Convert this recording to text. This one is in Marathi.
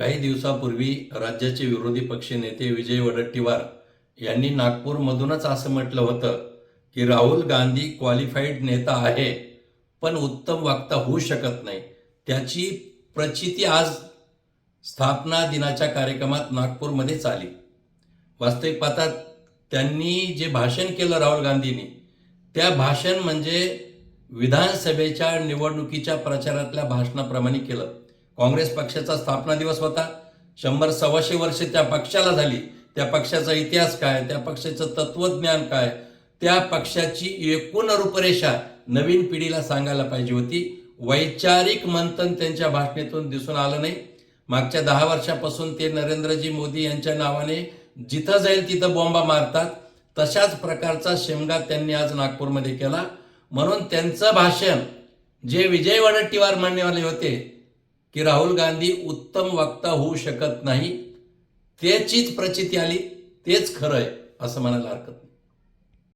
काही दिवसापूर्वी राज्याचे विरोधी पक्षनेते विजय वडेट्टीवार यांनी नागपूरमधूनच असं म्हटलं होतं की राहुल गांधी क्वालिफाईड नेता आहे पण उत्तम वक्ता होऊ शकत नाही. त्याची प्रचिती आज स्थापना दिनाच्या कार्यक्रमात नागपूरमध्येच आली. वास्तविक पाहता त्यांनी जे भाषण केलं राहुल गांधींनी, त्या भाषण म्हणजे विधानसभेच्या निवडणुकीच्या प्रचारातल्या भाषणाप्रमाणे केलं. काँग्रेस पक्षाचा स्थापना दिवस होता. 100-125 वर्षे त्या पक्षाला झाली. त्या पक्षाचा इतिहास काय, त्या पक्षाचं तत्वज्ञान काय, त्या पक्षाची एकूण रूपरेषा नवीन पिढीला सांगायला पाहिजे होती. वैचारिक मंथन त्यांच्या भाषणेतून दिसून आलं नाही. मागच्या 10 वर्षापासून ते नरेंद्रजी मोदी यांच्या नावाने जिथं जाईल तिथं बॉम्बा मारतात. तशाच प्रकारचा शेमगा त्यांनी आज नागपूरमध्ये केला. म्हणून त्यांचं भाषण जे विजय वडेट्टीवार म्हणण्यावाले होते की राहुल गांधी उत्तम वक्ता होऊ शकत नाही, त्याचीच प्रचिती आली. तेच खरं आहे असं म्हणायला हरकत नाही.